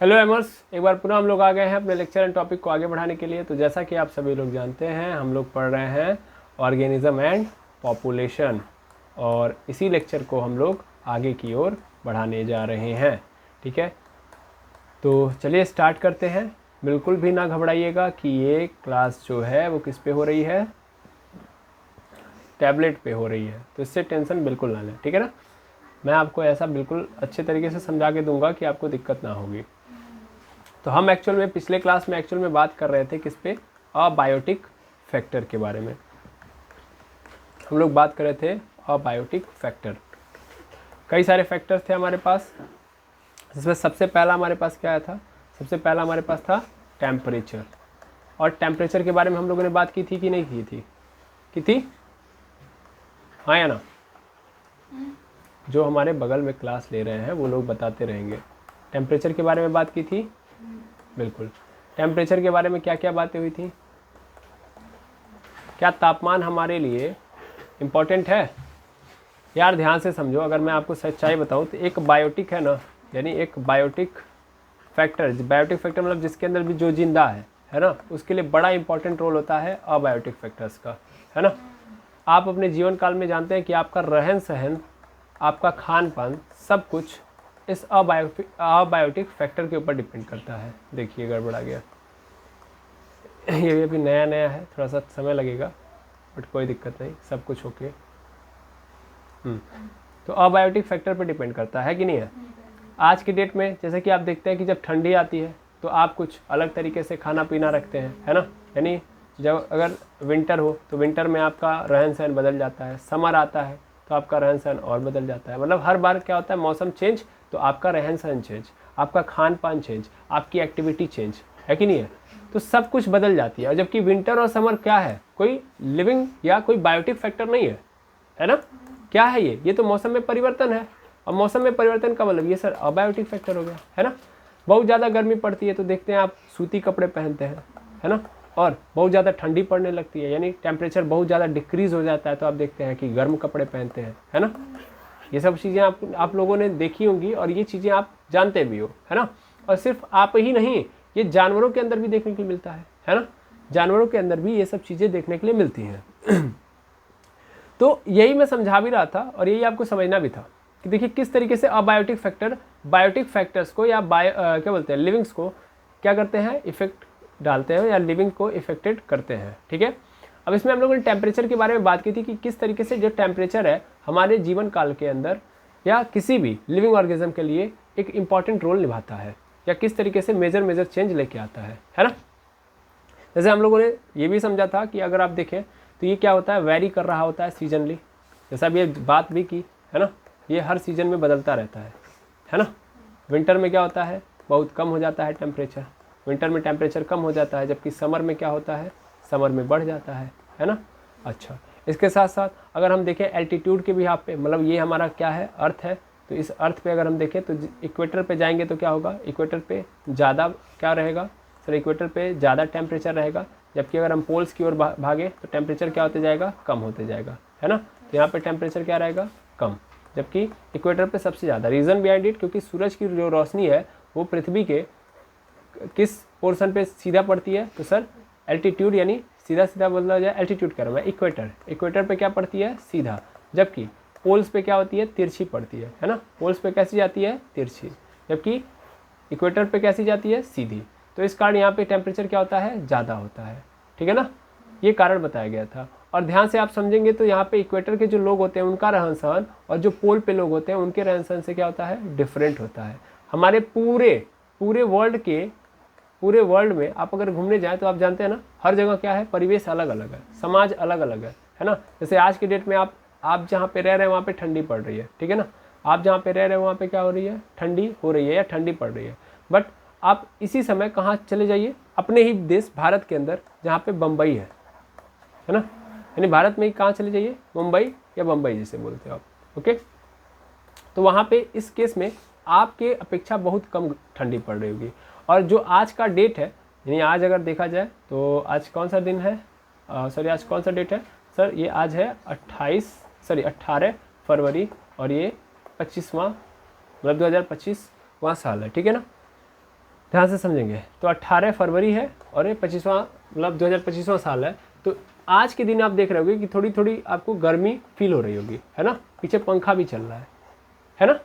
Hello एमर्स, एक बार पुनः हम लोग आ गए हैं अपने लेक्चर एंड टॉपिक को आगे बढ़ाने के लिए। तो जैसा कि आप सभी लोग जानते हैं, हम लोग पढ़ रहे हैं ऑर्गेनिज्म एंड पॉपुलेशन, और इसी लेक्चर को हम लोग आगे की ओर बढ़ाने जा रहे हैं। ठीक है, तो चलिए स्टार्ट करते हैं। बिल्कुल भी ना घबराइएगा कि ये क्लास जो है वो किस पे हो रही है, टैबलेट पे हो रही है, तो इससे टेंशन बिल्कुल ना लें। ठीक है ना, मैं आपको ऐसा बिल्कुल अच्छे तरीके से समझा के दूंगा कि आपको दिक्कत ना होगी। तो हम एक्चुअल में पिछले क्लास में एक्चुअल में बात कर रहे थे किस पे, अबायोटिक फैक्टर के बारे में। हम लोग बात कर रहे थे अबायोटिक फैक्टर। कई सारे फैक्टर्स थे हमारे पास, जिसमें सबसे पहला हमारे पास क्या आया था, सबसे पहला हमारे पास था टेम्परेचर। और टेम्परेचर के बारे में हम लोगों ने बात की थी कि नहीं की थी, की थी, हाँ या ना? जो हमारे बगल में क्लास ले रहे हैं वो लोग बताते रहेंगे। टेम्परेचर के बारे में बात की थी, बिल्कुल। टेम्परेचर के बारे में क्या क्या बातें हुई थी? क्या तापमान हमारे लिए इम्पोर्टेंट है? यार ध्यान से समझो, अगर मैं आपको सच्चाई बताऊं तो एक बायोटिक है ना, यानी एक बायोटिक फैक्टर मतलब जिसके अंदर भी जो जिंदा है ना, उसके लिए बड़ा इंपॉर्टेंट रोल होता है अबायोटिक फैक्टर्स का, है ना। आप अपने जीवन काल में जानते हैं कि आपका रहन सहन, आपका खान पान, सब कुछ इस अबायोटिक फैक्टर के ऊपर डिपेंड करता है। देखिए गड़बड़ा गया, ये भी अभी नया नया है, थोड़ा सा समय लगेगा, बट कोई दिक्कत नहीं, सब कुछ ओके। तो अबायोटिक फैक्टर पे डिपेंड करता है कि नहीं है। आज की डेट में जैसे कि आप देखते हैं कि जब ठंडी आती है तो आप कुछ अलग तरीके से खाना पीना रखते हैं, है ना। यानी जब अगर विंटर हो तो विंटर में आपका रहन सहन बदल जाता है, समर आता है तो आपका रहन सहन और बदल जाता है। मतलब हर बार क्या होता है, मौसम चेंज तो आपका रहन सहन चेंज, आपका खान पान चेंज, आपकी एक्टिविटी चेंज, है कि नहीं है। तो सब कुछ बदल जाती है। और जबकि विंटर और समर क्या है, कोई लिविंग या कोई बायोटिक फैक्टर नहीं है ना। क्या है ये तो मौसम में परिवर्तन है। और मौसम में परिवर्तन का मतलब ये सर अबायोटिक फैक्टर हो गया, है ना। बहुत ज़्यादा गर्मी पड़ती है तो देखते हैं आप सूती कपड़े पहनते हैं, है ना। और बहुत ज़्यादा ठंडी पड़ने लगती है, यानी टेम्परेचर बहुत ज़्यादा डिक्रीज हो जाता है तो आप देखते हैं कि गर्म कपड़े पहनते हैं, है ना। ये सब चीज़ें आप लोगों ने देखी होंगी और ये चीज़ें आप जानते भी हो, है ना। और सिर्फ आप ही नहीं, ये जानवरों के अंदर भी देखने के लिए मिलता है ना। जानवरों के अंदर भी ये सब चीज़ें देखने के लिए मिलती हैं। तो यही मैं समझा भी रहा था और यही आपको समझना भी था कि देखिए किस तरीके से अबायोटिक फैक्टर बायोटिक फैक्टर्स को या क्या बोलते हैं, लिविंग्स को क्या करते हैं, इफेक्ट डालते हैं या लिविंग को इफेक्टेड करते हैं। ठीक है, अब इसमें हम लोगों ने टेम्परेचर के बारे में बात की थी कि किस तरीके से जो टेम्परेचर है हमारे जीवन काल के अंदर या किसी भी लिविंग ऑर्गेनिज्म के लिए एक इम्पॉर्टेंट रोल निभाता है, या किस तरीके से मेजर चेंज लेके आता है ना। जैसे हम लोगों ने ये भी समझा था कि अगर आप देखें तो ये क्या होता है, वेरी कर रहा होता है सीजनली, जैसा अभी ये बात भी की, है ना। ये हर सीजन में बदलता रहता है ना। विंटर में क्या होता है, बहुत कम हो जाता है टेम्परेचर, विंटर में टेम्परेचर कम हो जाता है, जबकि समर में क्या होता है, समर में बढ़ जाता है ना। अच्छा, इसके साथ साथ अगर हम देखें एल्टीट्यूड के भी यहाँ पे, मतलब ये हमारा क्या है, अर्थ है, तो इस अर्थ पे अगर हम देखें तो इक्वेटर पे जाएंगे तो क्या होगा, इक्वेटर पे ज़्यादा क्या रहेगा सर, इक्वेटर पे ज़्यादा टेम्परेचर रहेगा, जबकि अगर हम पोल्स की ओर भागे तो टेम्परेचर क्या होते जाएगा, कम होते जाएगा, है ना। तो यहाँ पे टेम्परेचर क्या रहेगा, कम, जबकि इक्वेटर पे सबसे ज़्यादा। रीज़न बिहाइंड इट, क्योंकि सूरज की जो रोशनी है वो पृथ्वी के किस पोर्शन पे सीधा पड़ती है, तो सर एल्टीट्यूड, यानी सीधा बोला जाए एल्टीट्यूड कह रहा हूँ मैं, इक्वेटर पे क्या पड़ती है, सीधा, जबकि पोल्स पे क्या होती है, तिरछी पड़ती है ना। पोल्स पे कैसी जाती है, तिरछी, जबकि इक्वेटर पे कैसी जाती है, सीधी। तो इस कारण यहाँ पे टेम्परेचर क्या होता है, ज़्यादा होता है। ठीक है ना, ये कारण बताया गया था। और ध्यान से आप समझेंगे तो यहाँ पे इक्वेटर के जो लोग होते हैं उनका रहन सहन और जो पोल पे लोग होते हैं उनके रहन सहन से क्या होता है, डिफरेंट होता है। हमारे पूरे वर्ल्ड में आप अगर घूमने जाएं तो आप जानते हैं ना, हर जगह क्या है, परिवेश अलग अलग है, समाज अलग अलग है ना। जैसे आज की डेट में आप जहाँ पे रह रहे हैं वहाँ पे ठंडी पड़ रही है, ठीक है ना। आप जहाँ पे रह रहे हैं वहाँ पे क्या हो रही है, ठंडी हो रही है या ठंडी पड़ रही है। बट आप इसी समय कहाँ चले जाइए, अपने ही देश भारत के अंदर जहाँ पे बम्बई है ना, यानी भारत में ही कहाँ चले जाइए, मुंबई या बम्बई जिसे बोलते हो आप, ओके। तो वहाँ पे इस केस में आपके अपेक्षा बहुत कम ठंडी पड़ रही होगी। और जो आज का डेट है, यानी आज अगर देखा जाए तो आज कौन सा दिन है, सॉरी आज कौन सा डेट है सर, ये आज है 18 फरवरी और ये 25वां मतलब 2025वां साल है, ठीक है ना। ध्यान से समझेंगे तो 18 फरवरी है और ये 25वां मतलब 2025वां साल है। तो आज के दिन आप देख रहे होगे कि थोड़ी थोड़ी आपको गर्मी फील हो रही होगी, है ना, पीछे पंखा भी चल रहा है ना।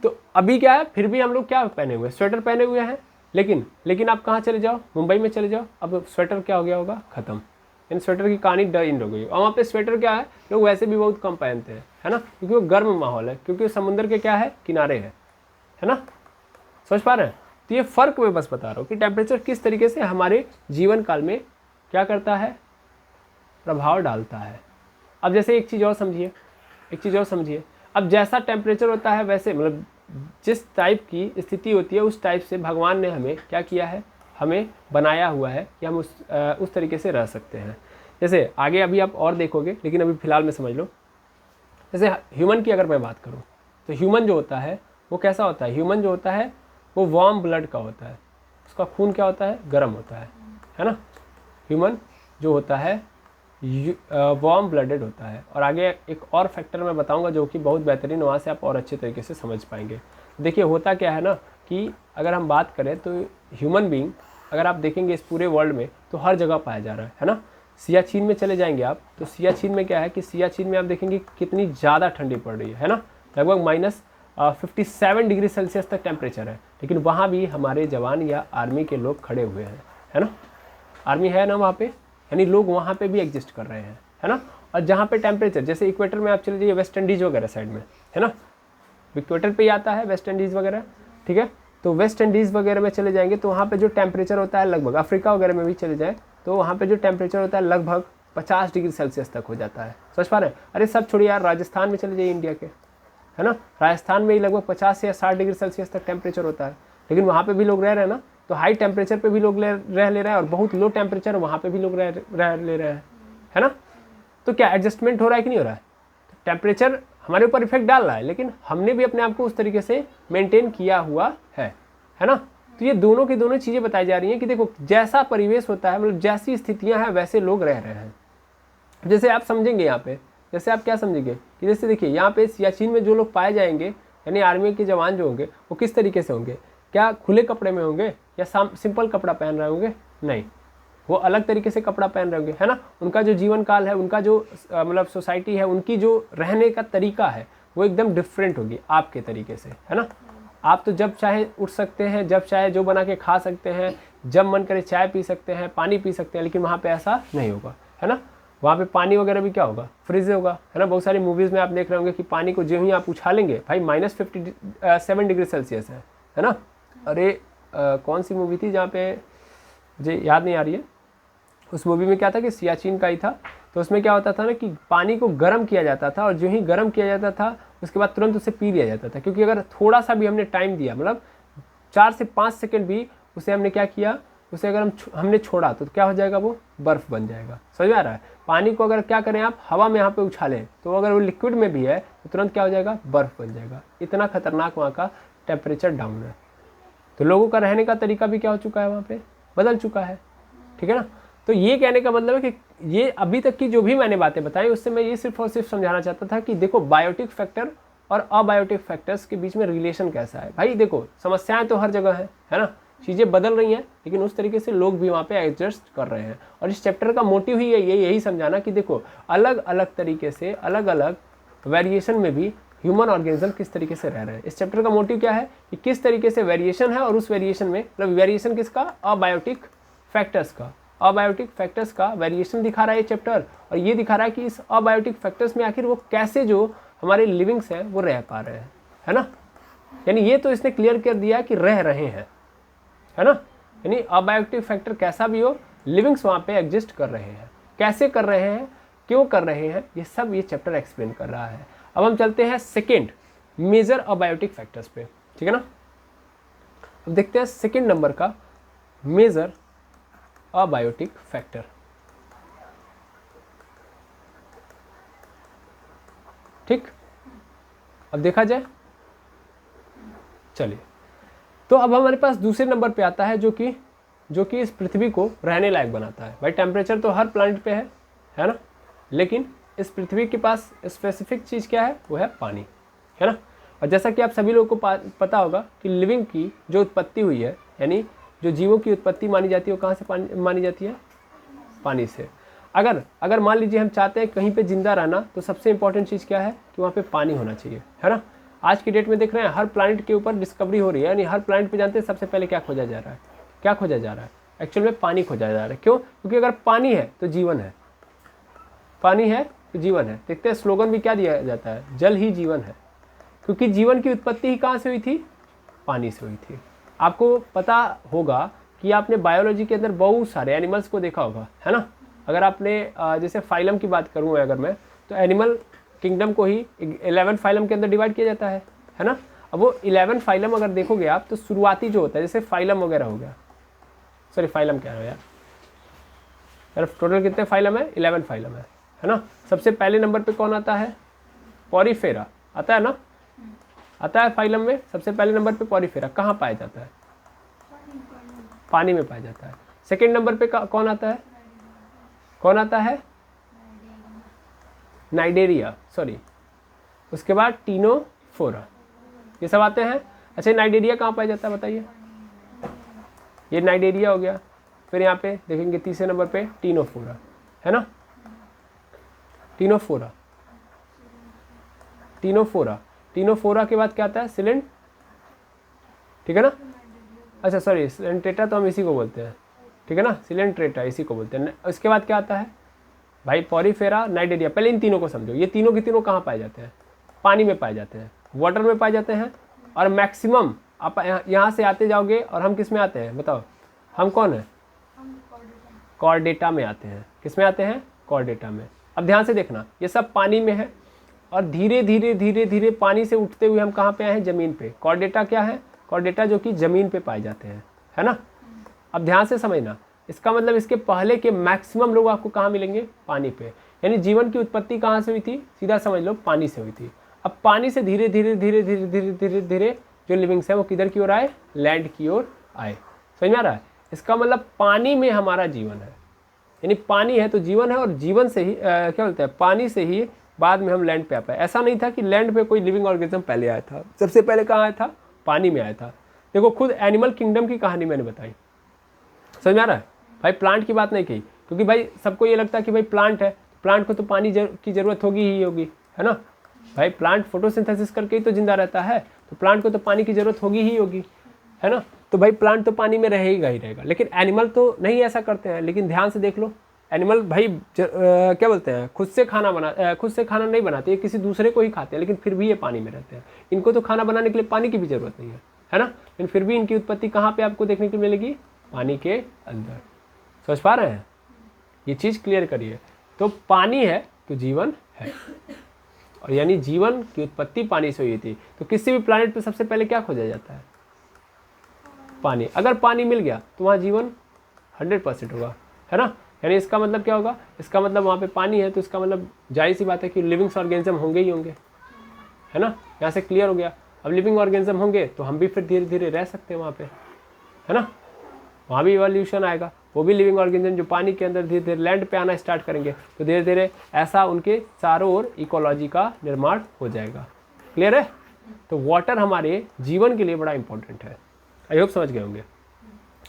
तो अभी क्या है, फिर भी हम लोग क्या पहने हुए हैं, स्वेटर पहने हुए हैं। लेकिन आप कहाँ चले जाओ, मुंबई में चले जाओ, अब स्वेटर क्या हो गया होगा, खत्म। इन स्वेटर की कहानी एंड हो गई। और वहाँ पे स्वेटर क्या है, लोग वैसे भी बहुत कम पहनते हैं, है ना, क्योंकि वो गर्म माहौल है, क्योंकि समुद्र के क्या है, किनारे है ना। समझ पा रहे हैं। तो ये फ़र्क मैं बस बता रहा हूँ कि टेम्परेचर किस तरीके से हमारे जीवन काल में क्या करता है, प्रभाव डालता है। अब जैसे एक चीज़ और समझिए, अब जैसा टेम्परेचर होता है वैसे मतलब जिस टाइप की स्थिति होती है उस टाइप से भगवान ने हमें क्या किया है, हमें बनाया हुआ है कि हम उस तरीके से रह सकते हैं। जैसे आगे अभी आप और देखोगे, लेकिन अभी फ़िलहाल में समझ लो। जैसे ह्यूमन की अगर मैं बात करूँ तो ह्यूमन जो होता है वो कैसा होता है, ह्यूमन जो होता है वो वार्म ब्लड का होता है, उसका खून क्या होता है, गर्म होता है ना। ह्यूमन जो होता है वार्म ब्लडेड होता है। और आगे एक और फैक्टर मैं बताऊंगा जो कि बहुत बेहतरीन, वहाँ से आप और अच्छे तरीके से समझ पाएंगे। देखिए होता क्या है ना कि अगर हम बात करें तो ह्यूमन बीइंग अगर आप देखेंगे इस पूरे वर्ल्ड में तो हर जगह पाया जा रहा है ना। सियाचिन में चले जाएंगे आप तो सियाचिन में क्या है कि सियाचिन में आप देखेंगे कितनी ज़्यादा ठंडी पड़ रही है ना, लगभग -57 डिग्री सेल्सियस तक टेम्परेचर है। लेकिन वहाँ भी हमारे जवान या आर्मी के लोग खड़े हुए हैं, है ना, आर्मी है ना वहाँ पे, यानी लोग वहाँ पे भी एग्जिस्ट कर रहे हैं, है ना। और जहाँ पे टेम्परेचर जैसे इक्वेटर में आप चले जाइए, वेस्ट इंडीज़ वगैरह साइड में, है ना, इक्वेटर पे ही आता है वेस्ट इंडीज़ वगैरह, ठीक है। तो वेस्ट इंडीज़ वगैरह में चले जाएंगे तो वहाँ पे जो टेम्परेचर होता है लगभग, अफ्रीका वगैरह में भी चले जाएँ तो वहाँ पे जो टेम्परेचर होता है लगभग 50 डिग्री सेल्सियस तक हो जाता है। समझ पा रहे हैं। अरे सब छोड़िए यार, राजस्थान में चले जाइए इंडिया के, है ना, राजस्थान में ही लगभग 50 या 60 डिग्री सेल्सियस तक टेम्परेचर होता है। लेकिन वहाँ पे भी लोग रह रहे हैं ना, तो हाई टेम्परेचर पे भी लोग रह ले रहे हैं और बहुत लो टेम्परेचर वहाँ पे भी लोग रह ले रहे हैं, है ना। तो क्या एडजस्टमेंट हो रहा है कि नहीं हो रहा है। तो टेम्परेचर हमारे ऊपर इफेक्ट डाल रहा है, लेकिन हमने भी अपने आप को उस तरीके से मेंटेन किया हुआ है ना। तो ये दोनों की दोनों चीज़ें बताई जा रही हैं कि देखो जैसा परिवेश होता है, मतलब जैसी स्थितियाँ हैं वैसे लोग रह रहे हैं। जैसे आप समझेंगे यहाँ पे, जैसे आप क्या समझेंगे कि जैसे देखिए यहाँ पे सियाचिन में जो लोग पाए जाएंगे, यानी आर्मी के जवान जो होंगे वो किस तरीके से होंगे, क्या खुले कपड़े में होंगे या सिंपल कपड़ा पहन रहे होंगे, नहीं, वो अलग तरीके से कपड़ा पहन रहे होंगे, है ना। उनका जो जीवन काल है, उनका जो मतलब सोसाइटी है, उनकी जो रहने का तरीका है वो एकदम डिफरेंट होगी आपके तरीके से, है ना। आप तो जब चाहे उठ सकते हैं, जब चाहे जो बना के खा सकते हैं, जब मन करे चाय पी सकते हैं, पानी पी सकते हैं, लेकिन वहाँ पे ऐसा नहीं होगा, है ना। वहाँ पे पानी वगैरह भी क्या होगा, फ्रिज होगा, है ना। बहुत सारी मूवीज़ में आप देख रहे होंगे कि पानी को जो ही आप उछालेंगे भाई -57 डिग्री सेल्सियस है ना। अरे कौन सी मूवी थी जहाँ पे मुझे याद नहीं आ रही है, उस मूवी में क्या था कि सियाचिन का ही था। तो उसमें क्या होता था ना कि पानी को गर्म किया जाता था और जो ही गर्म किया जाता था उसके बाद तुरंत उसे पी लिया जाता था, क्योंकि अगर थोड़ा सा भी हमने टाइम दिया, मतलब 4 से 5 सेकंड भी उसे हमने क्या किया, उसे अगर हमने छोड़ा तो क्या हो जाएगा, वो बर्फ़ बन जाएगा। समझ में आ रहा है। पानी को अगर क्या करें आप हवा में यहाँ पे उछालें तो अगर वो लिक्विड में भी है तो तुरंत क्या हो जाएगा, बर्फ़ बन जाएगा। इतना खतरनाक वहाँ का टेम्परेचर डाउन है। तो लोगों का रहने का तरीका भी क्या हो चुका है, वहाँ पे बदल चुका है, ठीक है ना। तो ये कहने का मतलब है कि ये अभी तक की जो भी मैंने बातें बताई उससे मैं ये सिर्फ और सिर्फ समझाना चाहता था कि देखो बायोटिक फैक्टर और अबायोटिक फैक्टर्स के बीच में रिलेशन कैसा है। भाई देखो समस्याएं तो हर जगह है ना, चीज़ें बदल रही हैं, लेकिन उस तरीके से लोग भी वहाँ पे एडजस्ट कर रहे हैं। और इस चैप्टर का मोटिव ही है यही समझाना कि देखो अलग अलग तरीके से अलग अलग वेरिएशन में भी ह्यूमन ऑर्गेनिज्म किस तरीके से रह रहे हैं। इस चैप्टर का मोटिव क्या है कि किस तरीके से वेरिएशन है और उस वेरिएशन में मतलब वेरिएशन किसका, अबायोटिक फैक्टर्स का, अबायोटिक फैक्टर्स का वेरिएशन दिखा रहा है ये चैप्टर। और ये दिखा रहा है कि इस अबायोटिक फैक्टर्स में आखिर वो कैसे जो हमारे लिविंग्स हैं वो रह पा रहे हैं, है ना। यानी ये तो इसने क्लियर कर दिया कि रह रहे हैं, है ना। यानी अबायोटिक फैक्टर कैसा भी हो, लिविंग्स वहाँ पे एग्जिस्ट कर रहे हैं। कैसे कर रहे हैं, क्यों कर रहे हैं, ये सब ये चैप्टर एक्सप्लेन कर रहा है। अब हम चलते हैं सेकेंड मेजर अबायोटिक फैक्टर्स पे, ठीक है ना। अब देखते हैं सेकेंड नंबर का मेजर अबायोटिक फैक्टर। ठीक, अब देखा जाए, चलिए। तो अब हमारे पास दूसरे नंबर पे आता है जो कि इस पृथ्वी को रहने लायक बनाता है। भाई टेम्परेचर तो हर प्लैनेट पे है ना, लेकिन इस पृथ्वी के पास स्पेसिफिक चीज़ क्या है, वो है पानी, है ना। और जैसा कि आप सभी लोगों को पता होगा कि लिविंग की जो उत्पत्ति हुई है, यानी जो जीवों की उत्पत्ति मानी जाती है वो कहाँ से मानी जाती है? पानी से। अगर मान लीजिए हम चाहते हैं कहीं पे जिंदा रहना, तो सबसे इंपॉर्टेंट चीज़ क्या है कि वहाँ पे पानी होना चाहिए, है ना। आज की डेट में देख रहे हैं हर प्लैनेट के ऊपर डिस्कवरी हो रही है, यानी हर प्लैनेट पे जानते हैं सबसे पहले क्या खोजा जा रहा है? क्या खोजा जा रहा है? एक्चुअल में पानी खोजा जा रहा है। क्यों? क्योंकि अगर पानी है तो जीवन है, पानी है तो जीवन है। देखते हैं स्लोगन भी क्या दिया जाता है, जल ही जीवन है, क्योंकि जीवन की उत्पत्ति ही कहाँ से हुई थी? पानी से हुई थी। आपको पता होगा कि आपने बायोलॉजी के अंदर बहुत सारे एनिमल्स को देखा होगा, है ना। अगर आपने जैसे फाइलम की बात करूँ अगर मैं, तो एनिमल किंगडम को ही 11 फाइलम के अंदर डिवाइड किया जाता है ना। अब वो 11 फाइलम अगर देखोगे आप, तो शुरुआती जो होता है जैसे फाइलम वगैरह हो गया, सॉरी फाइलम क्या है यार, टोटल कितने फाइलम है? 11 फाइलम है ना। सबसे पहले नंबर पे कौन आता है? पॉरीफेरा आता है ना, आता है फाइलम में। सबसे पहले नंबर पे पॉरीफेरा कहाँ पाया जाता है? पानी में पाया जाता है। सेकंड नंबर पे कौन आता है? कौन आता है? Cnidaria, sorry. उसके बाद टीनोफोरा, ये सब आते हैं। अच्छा, नाइडेरिया कहाँ पाया जाता है बताइए? ये नाइडेरिया हो गया। फिर यहाँ पे देखेंगे तीसरे नंबर पे टीनोफोरा, है ना। टीनोफोरा, टीनोफोरा, टीनोफोरा के बाद क्या आता है? सिलेंट, ठीक है ना। अच्छा सॉरी, सिलेंट्रेटा तो हम इसी को बोलते हैं, ठीक है ना, सिलेंट्रेटा इसी को बोलते हैं। उसके बाद क्या आता है भाई? Porifera, Cnidaria. पहले इन तीनों को समझो, ये तीनों के तीनों कहाँ पाए जाते हैं? पानी में पाए जाते हैं, वाटर में पाए जाते हैं। और मैक्सिमम आप यहाँ से आते जाओगे और हम किस में आते हैं बताओ? हम कौन है? कॉर्डेटा में आते हैं। किस में आते हैं? कॉर्डेटा में। अब ध्यान से देखना, ये सब पानी में है और धीरे धीरे धीरे धीरे पानी से उठते हुए हम कहाँ पे आए हैं? ज़मीन पे। कॉर्डेटा क्या है? कॉर्डेटा जो कि ज़मीन पे पाए जाते हैं, है ना। अब ध्यान से समझना, इसका मतलब इसके पहले के मैक्सिमम लोग आपको कहाँ मिलेंगे? पानी पे। यानी जीवन की उत्पत्ति कहाँ से हुई थी? सीधा समझ लो, पानी से हुई थी। अब पानी से धीरे धीरे धीरे धीरे धीरे धीरे धीरे जो लिविंग्स है वो किधर की ओर आए? लैंड की ओर आए। समझ में आ रहा है? इसका मतलब पानी में हमारा जीवन है, यानी पानी है तो जीवन है, और जीवन से ही क्या बोलते हैं, पानी से ही बाद में हम लैंड पे आ पाए। ऐसा नहीं था कि लैंड पे कोई लिविंग ऑर्गेनिज्म पहले आया था, सबसे पहले कहाँ आया था? पानी में आया था। देखो खुद एनिमल किंगडम की कहानी मैंने बताई, समझ में आ रहा है भाई। प्लांट की बात नहीं की, क्योंकि भाई सबको ये लगता है कि भाई प्लांट है, प्लांट को तो पानी की ज़रूरत होगी ही होगी, है ना भाई। प्लांट फोटोसिंथेसिस करके ही तो जिंदा रहता है, तो प्लांट को तो पानी की ज़रूरत होगी ही होगी, है ना। तो भाई प्लांट तो पानी में रहेगा ही रहेगा, लेकिन एनिमल तो नहीं ऐसा करते हैं। लेकिन ध्यान से देख लो, एनिमल भाई क्या बोलते हैं, खुद से खाना नहीं बनाते, ये किसी दूसरे को ही खाते हैं, लेकिन फिर भी ये पानी में रहते हैं। इनको तो खाना बनाने के लिए पानी की भी ज़रूरत नहीं है ना। लेकिन फिर भी इनकी उत्पत्ति कहाँ पे आपको देखने को मिलेगी? पानी के अंदर। समझ पा रहे हैं? ये चीज़ क्लियर करिए। तो पानी है तो जीवन है, और यानी जीवन की उत्पत्ति पानी से हुई थी। तो किसी भी प्लैनेट पे सबसे पहले क्या खोजा जाता है? पानी। अगर पानी मिल गया तो वहाँ जीवन 100% होगा, है ना। यानी इसका मतलब क्या होगा? इसका मतलब वहाँ पे पानी है तो इसका मतलब जाहिर सी बात है कि लिविंग ऑर्गेनिज्म होंगे ही होंगे, है ना। यहाँ से क्लियर हो गया। अब लिविंग ऑर्गेनिज्म होंगे तो हम भी फिर धीरे धीरे रह सकते हैं वहाँ पे, है ना। वहाँ भी इवोल्यूशन आएगा, वो भी लिविंग ऑर्गेनिज्म जो पानी के अंदर धीरे धीरे लैंड पे आना स्टार्ट करेंगे, तो धीरे धीरे ऐसा उनके चारों ओर इकोलॉजी का निर्माण हो जाएगा। क्लियर है? तो वाटर हमारे जीवन के लिए बड़ा इंपॉर्टेंट है। आई होप समझ गए होंगे।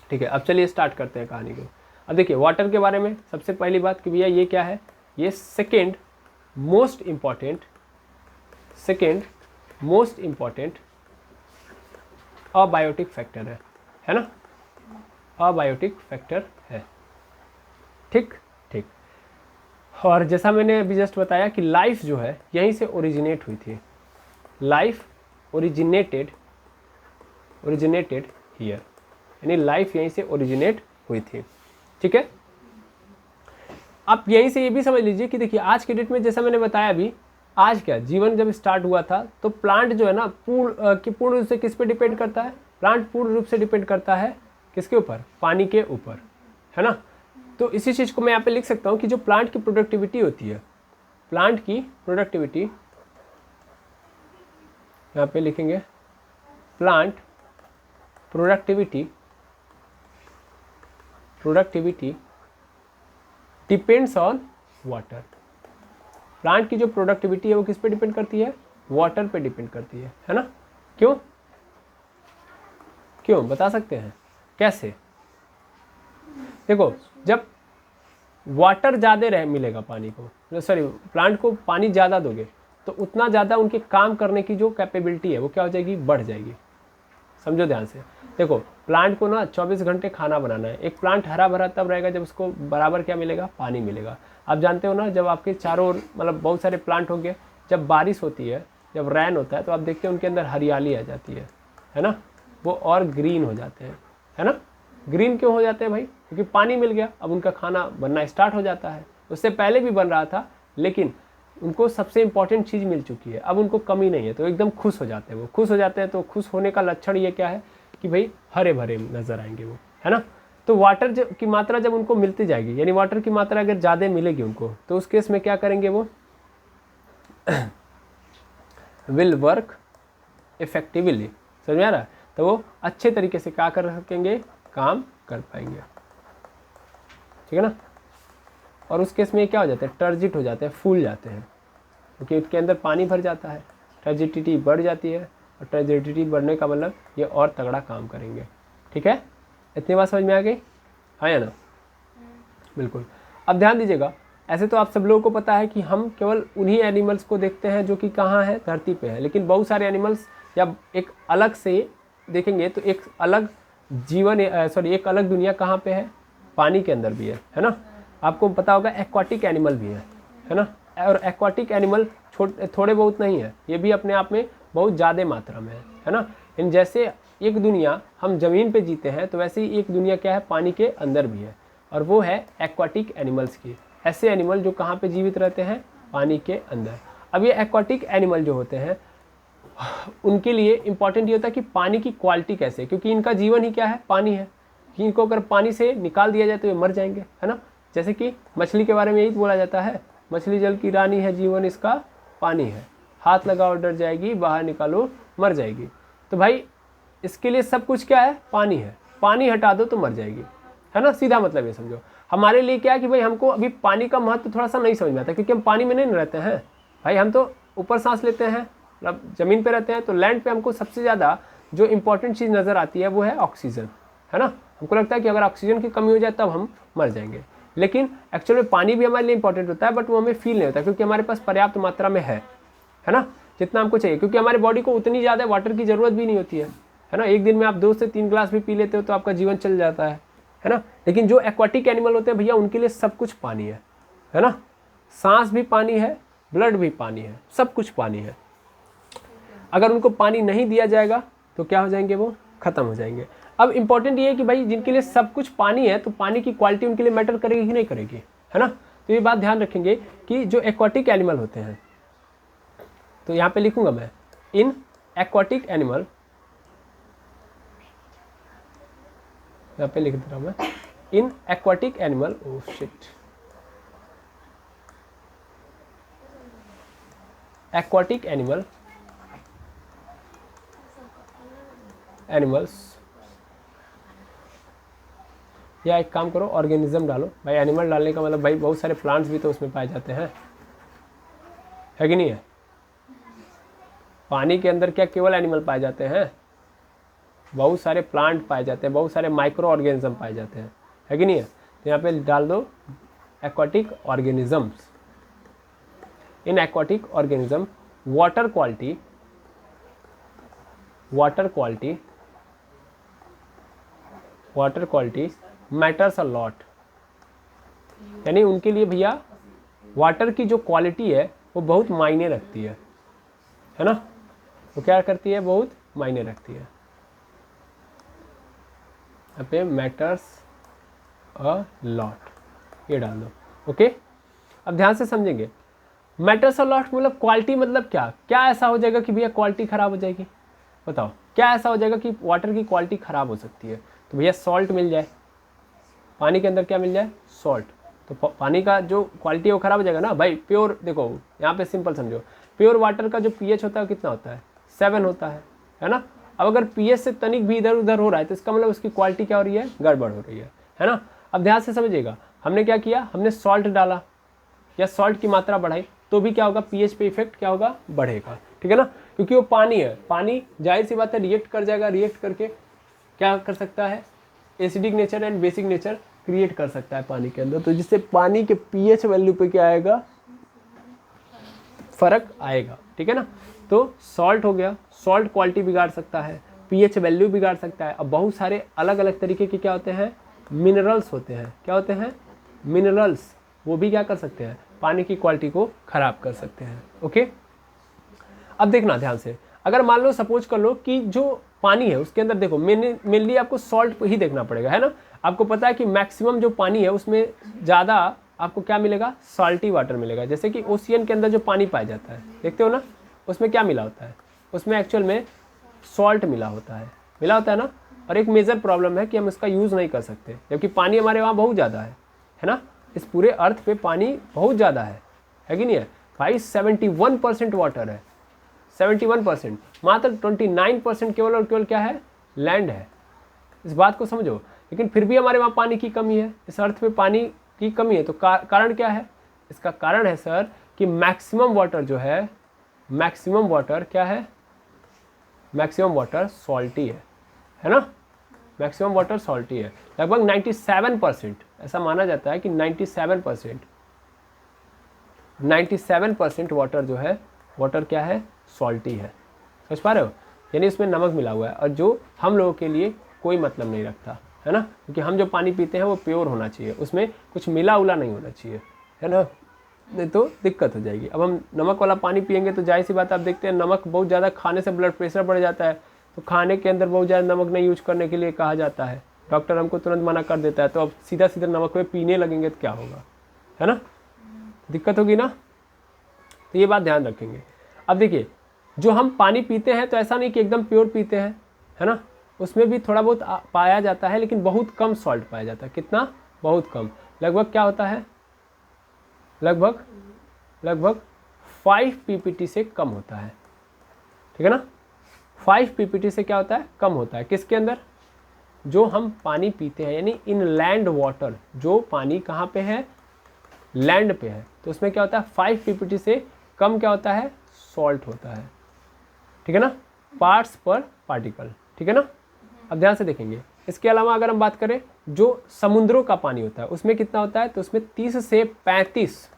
ठीक है, अब चलिए स्टार्ट करते हैं कहानी को। अब देखिए वाटर के बारे में सबसे पहली बात कि भैया ये क्या है? ये second most important abiotic factor है ना। अबायोटिक फैक्टर है, ठीक। और जैसा मैंने अभी जस्ट बताया कि लाइफ जो है यहीं से ओरिजिनेट हुई थी। लाइफ ओरिजिनेटेड हियर, यानी लाइफ यहीं से ओरिजिनेट हुई थी, ठीक है। आप यहीं से ये भी समझ लीजिए कि देखिए आज के डेट में जैसा मैंने बताया अभी, आज क्या जीवन जब स्टार्ट हुआ था तो प्लांट जो है ना पूर्ण रूप से किस पे डिपेंड करता है? प्लांट पूर्ण रूप से डिपेंड करता है किसके ऊपर? पानी के ऊपर, है ना। तो इसी चीज़ को मैं यहाँ पे लिख सकता हूँ कि जो प्लांट की प्रोडक्टिविटी होती है, प्लांट की प्रोडक्टिविटी, यहाँ पे लिखेंगे plant productivity depends on water. Plant की जो प्रोडक्टिविटी है वो किस पे डिपेंड करती है? वाटर पे डिपेंड करती है ना। क्यों बता सकते हैं कैसे? देखो जब वाटर ज़्यादा रह मिलेगा पानी को, सॉरी प्लांट को पानी ज़्यादा दोगे तो उतना ज़्यादा उनके काम करने की जो कैपेबिलिटी है वो क्या हो जाएगी, बढ़ जाएगी। समझो ध्यान से। देखो प्लांट को ना 24 घंटे खाना बनाना है। एक प्लांट हरा भरा तब रहेगा जब उसको बराबर क्या मिलेगा, पानी मिलेगा। आप जानते हो ना, जब आपके चारों ओर मतलब बहुत सारे प्लांट होंगे, जब बारिश होती है, जब रैन होता है, तो आप देखते हैं उनके अंदर हरियाली आ जाती है ना, वो और ग्रीन हो जाते हैं, है ना। ग्रीन क्यों हो जाते हैं भाई, क्योंकि पानी मिल गया, अब उनका खाना बनना स्टार्ट हो जाता है। उससे पहले भी बन रहा था लेकिन उनको सबसे इंपॉर्टेंट चीज़ मिल चुकी है, अब उनको कमी नहीं है, तो एकदम खुश हो जाते हैं। वो खुश हो जाते हैं तो खुश होने का लक्षण ये क्या है कि भाई हरे भरे नज़र आएंगे वो, है ना। तो वाटर की मात्रा जब उनको मिलती जाएगी, यानी वाटर की मात्रा अगर ज़्यादा मिलेगी उनको, तो उस केस में क्या करेंगे वो विल वर्क इफेक्टिवली। समझ में आ रहा है, तो वो अच्छे तरीके से क्या कर सकेंगे, काम कर पाएंगे, ठीक है ना। और उस केस में क्या हो जाता है, टर्जिट हो जाते हैं, फूल जाते हैं, क्योंकि उसके अंदर पानी भर जाता है, टर्जिडिटी बढ़ जाती है, और टर्जिडिटी बढ़ने का मतलब ये और तगड़ा काम करेंगे। ठीक है, इतनी बात समझ में आ गई, हाँ या ना। बिल्कुल। अब ध्यान दीजिएगा, ऐसे तो आप सब लोगों को पता है कि हम केवल उन्हीं एनिमल्स को देखते हैं जो कि कहाँ है, धरती पे है, लेकिन बहुत सारे एनिमल्स या एक अलग से देखेंगे तो एक अलग जीवन एक अलग दुनिया कहाँ पे है, पानी के अंदर भी है ना। आपको पता होगा एक्वाटिक एनिमल भी है ना। और एक्वाटिक एनिमल थोड़े बहुत नहीं है, ये भी अपने आप में बहुत ज़्यादा मात्रा में है ना। इन जैसे एक दुनिया हम ज़मीन पे जीते हैं, तो वैसे ही एक दुनिया क्या है, पानी के अंदर भी है, और वो है एक्वाटिक एनिमल्स की। ऐसे एनिमल जो कहाँ पे जीवित रहते हैं, पानी के अंदर। अब ये एक्वाटिक एनिमल जो होते हैं उनके लिए इम्पॉर्टेंट ये होता है कि पानी की क्वालिटी कैसे, क्योंकि इनका जीवन ही क्या है, पानी है। कि इनको अगर पानी से निकाल दिया जाए तो ये मर जाएंगे, है ना। जैसे कि मछली के बारे में यही बोला जाता है, मछली जल की रानी है, जीवन इसका पानी है, हाथ लगाओ डर जाएगी, बाहर निकालो मर जाएगी। तो भाई इसके लिए सब कुछ क्या है, पानी है, पानी हटा दो तो मर जाएगी, है ना। सीधा मतलब ये समझो। हमारे लिए क्या है कि भाई हमको अभी पानी का महत्व थोड़ा सा नहीं समझ में आता, क्योंकि हम पानी में नहीं रहते हैं भाई, हम तो ऊपर सांस लेते हैं, मतलब ज़मीन पे रहते हैं। तो लैंड पे हमको सबसे ज़्यादा जो इंपॉर्टेंट चीज़ नज़र आती है वो है ऑक्सीजन, है ना। हमको लगता है कि अगर ऑक्सीजन की कमी हो जाए तब हम मर जाएंगे, लेकिन एक्चुअल में पानी भी हमारे लिए इंपॉर्टेंट होता है, बट वो हमें फील नहीं होता, क्योंकि हमारे पास पर्याप्त मात्रा में है ना, जितना हमको चाहिए। क्योंकि हमारे बॉडी को उतनी ज़्यादा वाटर की ज़रूरत भी नहीं होती है ना। एक दिन में आप 2 से 3 ग्लास भी पी लेते हो तो आपका जीवन चल जाता है ना। लेकिन जो एक्वाटिक एनिमल होते हैं भैया, उनके लिए सब कुछ पानी है ना। सांस भी पानी है, ब्लड भी पानी है, सब कुछ पानी है। अगर उनको पानी नहीं दिया जाएगा तो क्या हो जाएंगे, वो खत्म हो जाएंगे। अब इंपॉर्टेंट ये है कि भाई जिनके लिए सब कुछ पानी है, तो पानी की क्वालिटी उनके लिए मैटर करेगी कि नहीं करेगी, है ना। तो ये बात ध्यान रखेंगे कि जो एक्वाटिक एनिमल होते हैं, तो यहाँ पे लिखूंगा मैं, इन एक्वाटिक एनिमल, यहाँ पे लिख दे रहा हूं मैं, इन aquatic animal, oh shit, aquatic animals, या एक काम करो ऑर्गेनिज्म डालो भाई। एनिमल डालने का मतलब भाई बहुत सारे प्लांट्स भी तो उसमें पाए जाते हैं, है कि नहीं है। पानी के अंदर क्या केवल एनिमल पाए जाते हैं, बहुत सारे प्लांट पाए जाते हैं, बहुत सारे माइक्रो ऑर्गेनिज्म पाए जाते हैं, है कि नहीं है। तो यहाँ पे डाल दो aquatic organisms. In aquatic organism water quality matters a lot. यानी उनके लिए भैया वाटर की जो क्वालिटी है वो बहुत मायने रखती है ना। वो क्या करती है, बहुत मायने रखती है। यहाँ पे मैटर्स अ लॉट, ये डाल दो, ओके। अब ध्यान से समझेंगे, मैटर्स अ लॉट मतलब क्वालिटी मतलब क्या ऐसा हो जाएगा कि भैया क्वालिटी खराब हो जाएगी, बताओ क्या ऐसा हो जाएगा कि वाटर की क्वालिटी खराब हो सकती है। तो भैया सॉल्ट मिल जाए, पानी के अंदर क्या मिल जाए, सॉल्ट, तो पानी का जो क्वालिटी है वो खराब हो जाएगा ना भाई। प्योर देखो यहाँ पे सिंपल समझो, प्योर वाटर का जो पीएच होता है कितना होता है, 7 होता है ना। अब अगर पीएच से तनिक भी इधर उधर हो रहा है तो इसका मतलब उसकी क्वालिटी क्या हो रही है, गड़बड़ हो रही है ना। अब ध्यान से समझिएगा, हमने क्या किया, हमने सॉल्ट डाला या सॉल्ट की मात्रा बढ़ाई, तो भी क्या होगा, पीएच पे इफेक्ट क्या होगा, बढ़ेगा, ठीक है ना। क्योंकि वो पानी है, पानी जाहिर सी बात है रिएक्ट कर जाएगा, रिएक्ट करके क्या कर सकता है, acidic nature and basic nature create कर सकता है पानी के अंदर, तो जिससे पानी के पीएच वैल्यू पे क्या आएगा, फर्क आएगा। ठीक है ना। तो सॉल्ट हो गया, सॉल्ट क्वालिटी बिगाड़ सकता है, पीएच वैल्यू बिगाड़ सकता है। अब बहुत सारे अलग अलग तरीके के क्या होते हैं, मिनरल्स होते हैं। क्या होते हैं, मिनरल्स, वो भी क्या कर सकते हैं, पानी की क्वालिटी को खराब कर सकते हैं। ओके, अब देखना ध्यान से, अगर मान लो सपोज कर लो कि जो पानी है उसके अंदर देखो मेनली आपको सॉल्ट ही देखना पड़ेगा, है ना। आपको पता है कि मैक्सिमम जो पानी है उसमें ज़्यादा आपको क्या मिलेगा, सॉल्टी वाटर मिलेगा। जैसे कि ओशियन के अंदर जो पानी पाया जाता है, देखते हो ना, उसमें क्या मिला होता है, उसमें एक्चुअल में सॉल्ट मिला होता है ना। और एक मेजर प्रॉब्लम है कि हम इसका यूज़ नहीं कर सकते, जबकि पानी हमारे वहाँ बहुत ज़्यादा है ना। इस पूरे अर्थ पे पानी बहुत ज़्यादा है कि नहीं है भाई। 71% वाटर है, 71%, मात्र 29% केवल और केवल क्या है, लैंड है। इस बात को समझो। लेकिन फिर भी हमारे वहाँ पानी की कमी है, इस अर्थ पे पानी की कमी है। तो कारण क्या है, इसका कारण है सर कि मैक्सिमम वाटर जो है, मैक्सिमम वाटर क्या है, मैक्सिमम वाटर सॉल्टी है ना। मैक्सिमम वाटर सॉल्टी है, लगभग 97%, ऐसा माना जाता है कि 97% वाटर जो है, वाटर क्या है, सॉल्टी है। समझ पा रहे हो, यानी इसमें नमक मिला हुआ है, और जो हम लोगों के लिए कोई मतलब नहीं रखता, है ना। क्योंकि हम जो पानी पीते हैं वो प्योर होना चाहिए, उसमें कुछ मिला उला नहीं होना चाहिए, है ना, नहीं तो दिक्कत हो जाएगी। अब हम नमक वाला पानी पियेंगे तो जाहिर सी बात, आप देखते हैं नमक बहुत ज़्यादा खाने से ब्लड प्रेशर बढ़ जाता है, तो खाने के अंदर बहुत ज़्यादा नमक नहीं यूज करने के लिए कहा जाता है, डॉक्टर हमको तुरंत मना कर देता है। तो अब सीधा सीधा नमक में पीने लगेंगे तो क्या होगा, है ना, दिक्कत होगी ना। तो ये बात ध्यान रखेंगे। अब देखिए, जो हम पानी पीते हैं तो ऐसा नहीं कि एकदम प्योर पीते हैं, है ना, उसमें भी थोड़ा बहुत पाया जाता है, लेकिन बहुत कम सॉल्ट पाया जाता है। कितना, बहुत कम, लगभग क्या होता है, लगभग 5 ppt से कम होता है। ठीक है ना, 5 ppt से क्या होता है, कम होता है। किसके अंदर, जो हम पानी पीते हैं, यानी इन लैंड वाटर, जो पानी कहाँ पे है, लैंड पे है, तो उसमें क्या होता है, 5 ppt से कम क्या होता है, सॉल्ट होता है। ठीक है ना, पार्ट्स पर पार्टिकल। ठीक है ना। अब ध्यान से देखेंगे, इसके अलावा अगर हम बात करें जो समुद्रों का पानी होता है उसमें कितना होता है, तो उसमें 30 से 35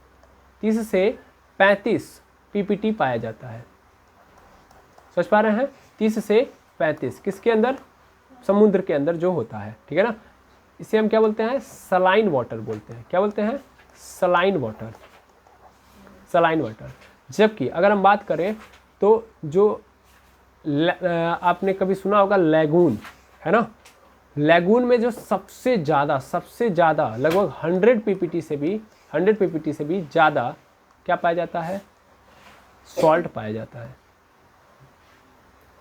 ppt पाया जाता है। समझ पा रहे हैं, 30 से 35 किसके अंदर, समुद्र के अंदर जो होता है। ठीक है ना, इसे हम क्या बोलते हैं, सलाइन वाटर बोलते हैं। क्या बोलते हैं, सलाइन वाटर, सलाइन वाटर। जबकि अगर हम बात करें तो जो आपने कभी सुना होगा लैगून, है ना, लैगून में जो सबसे ज़्यादा लगभग 100 ppt से भी ज़्यादा क्या पाया जाता है, सॉल्ट पाया जाता है।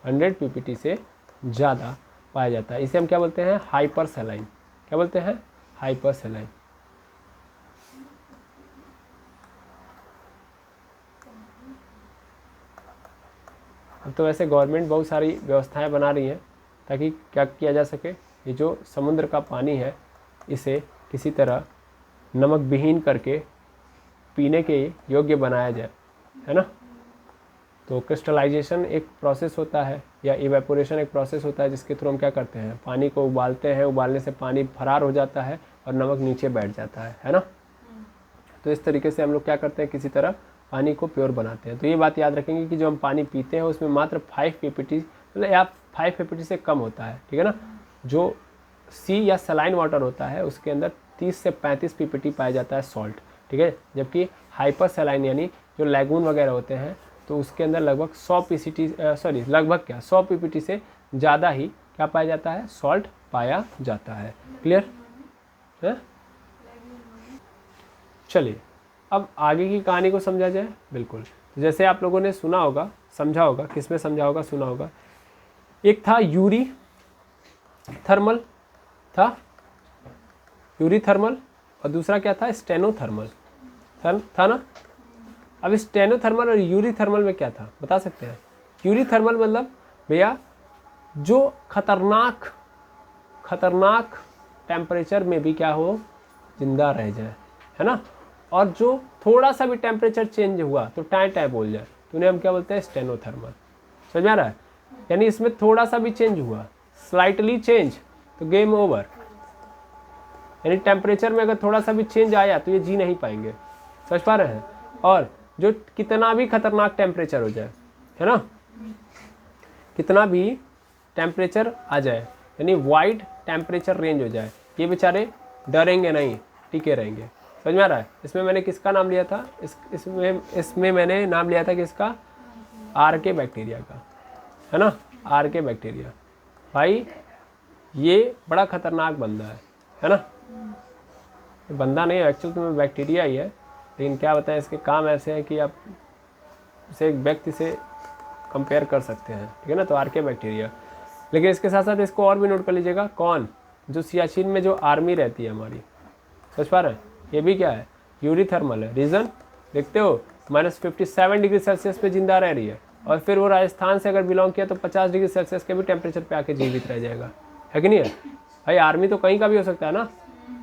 100 ppt से ज़्यादा पाया जाता है। इसे हम क्या बोलते हैं, हाइपर सलाइन। क्या बोलते हैं, हाइपर सलाइन। अब तो वैसे गवर्नमेंट बहुत सारी व्यवस्थाएं बना रही है ताकि क्या किया जा सके, ये जो समुद्र का पानी है इसे किसी तरह नमक विहीन करके पीने के योग्य बनाया जाए, है ना। तो क्रिस्टलाइजेशन एक प्रोसेस होता है, या इवेपोरेशन एक प्रोसेस होता है, जिसके थ्रू हम क्या करते हैं, पानी को उबालते हैं, उबालने से पानी फरार हो जाता है और नमक नीचे बैठ जाता है ना। तो इस तरीके से हम लोग क्या करते हैं, किसी तरह पानी को प्योर बनाते हैं। तो ये बात याद रखेंगे कि जो हम पानी पीते हैं उसमें मात्र 5 ppt, मतलब या 5 ppt से कम होता है। ठीक है ना, जो सी या सलाइन वाटर होता है उसके अंदर 30 से 35 ppt पाया जाता है सॉल्ट। ठीक है, जबकि हाइपर सलाइन यानी जो लैगून वगैरह होते हैं तो उसके अंदर लगभग 100 ppt से ज़्यादा ही क्या पाया जाता है, सॉल्ट पाया जाता है। क्लियर है। चलिए अब आगे की कहानी को समझा जाए। बिल्कुल, तो जैसे आप लोगों ने सुना होगा, समझा होगा, किसमें समझा होगा, सुना होगा, एक था यूरी थर्मल, और दूसरा क्या था, स्टेनोथर्मल था ना। अब स्टेनोथर्मल और यूरी थर्मल में क्या था बता सकते हैं। यूरी थर्मल मतलब भैया जो खतरनाक टेम्परेचर में भी क्या हो, जिंदा रह जाए, है ना। और जो थोड़ा सा भी टेम्परेचर चेंज हुआ तो टाइम बोल जाए, तो उन्हें हम क्या बोलते हैं, स्टेनोथर्मल। समझ में आ रहा है, यानी इसमें थोड़ा सा भी चेंज हुआ, स्लाइटली चेंज, तो गेम ओवर, यानी टेम्परेचर में अगर थोड़ा सा भी चेंज आया तो ये जी नहीं पाएंगे, समझ पा रहे हैं। और जो कितना भी खतरनाक टेम्परेचर हो जाए, है ना, कितना भी टेम्परेचर आ जाए, यानी वाइड टेम्परेचर रेंज हो जाए, ये बेचारे डरेंगे नहीं, टिके रहेंगे। समझ में आ रहा है। इसमें मैंने किसका नाम लिया था, इसमें मैंने नाम लिया था किसका, आर्के बैक्टीरिया का, है ना, आर्के बैक्टीरिया। भाई ये बड़ा खतरनाक बंदा है ना, बंदा नहीं एक्चुअली तो बैक्टीरिया ही है, लेकिन क्या बताएं इसके काम ऐसे हैं कि आप इसे एक व्यक्ति से कंपेयर कर सकते हैं, ठीक है ना। तो आर्के बैक्टीरिया, लेकिन इसके साथ साथ इसको और भी नोट कर लीजिएगा, कौन, जो सियाचिन में जो आर्मी रहती है हमारी, समझ पा रहे हैं, ये भी क्या है, यूरीथर्मल है। रीज़न देखते हो, -57 डिग्री सेल्सियस पे जिंदा रह रही है, और फिर वो राजस्थान से अगर बिलोंग किया तो 50 डिग्री सेल्सियस के भी टेम्परेचर पे आके जीवित रह जाएगा, है कि नहीं है। भाई आर्मी तो कहीं का भी हो सकता है ना,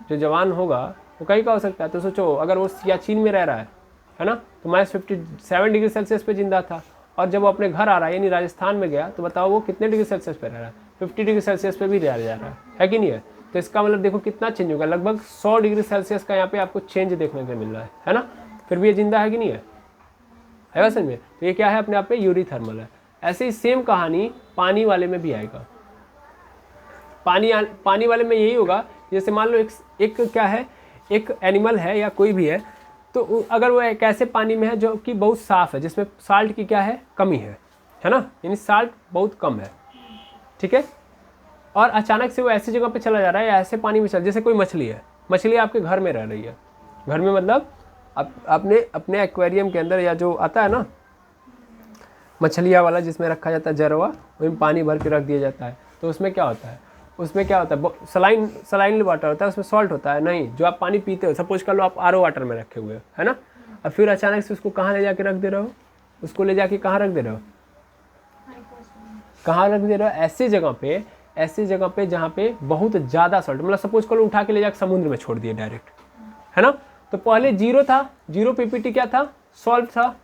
जो जवान होगा वो कहीं का हो सकता है। तो सोचो अगर वो सियाचिन में रह रहा है ना, तो -57 डिग्री सेल्सियस पे जिंदा था, और जब वो अपने घर आ रहा है यानी राजस्थान में गया, तो बताओ वो कितने डिग्री सेल्सियस पे रह रहा है, 50 डिग्री सेल्सियस पे भी रह जा रहा है कि नहीं है। तो इसका मतलब देखो कितना चेंज होगा, लगभग 100 डिग्री सेल्सियस का यहाँ पे आपको चेंज देखने को मिल रहा है ना। फिर भी ये जिंदा है कि नहीं है, आएगा समझ में। तो ये क्या है, अपने आप पे यूरीथर्मल है। ऐसे ही सेम कहानी पानी वाले में भी आएगा। पानी वाले में यही होगा, जैसे मान लो एक क्या है, एक एनिमल है या कोई भी है, तो अगर वो एक ऐसे पानी में है जो कि बहुत साफ है, जिसमें साल्ट की क्या है, कमी है ना, यानी साल्ट बहुत कम है, ठीक है, और अचानक से वो ऐसी जगह पे चला जा रहा है, ऐसे पानी में चल, जैसे कोई मछली है, मछली आपके घर में रह रही है, घर में मतलब अपने एक्वेरियम के अंदर, या जो आता है ना मछलियाँ वाला जिसमें रखा जाता है जरवा, वहीं पानी भर के रख दिया जाता है। तो उसमें क्या होता है, सलाइन वाटर होता है, उसमें सॉल्ट होता है नहीं, जो आप पानी पीते हो, सपोज कर लो आप आरओ वाटर में रखे हुए हो, है ना, अब फिर अचानक से उसको कहाँ ले जाके रख दे रहे हो, उसको ले जाके कहाँ रख दे रहे हो, कहाँ रख दे रहे हो, ऐसी जगह पे जहाँ पे बहुत ज़्यादा सॉल्ट, मतलब सपोज कर लो उठा के ले जाकर समुद्र में छोड़ दिए डायरेक्ट, है ना। तो पहले 0 था, 0 पीपीटी क्या था, सॉल्ट था,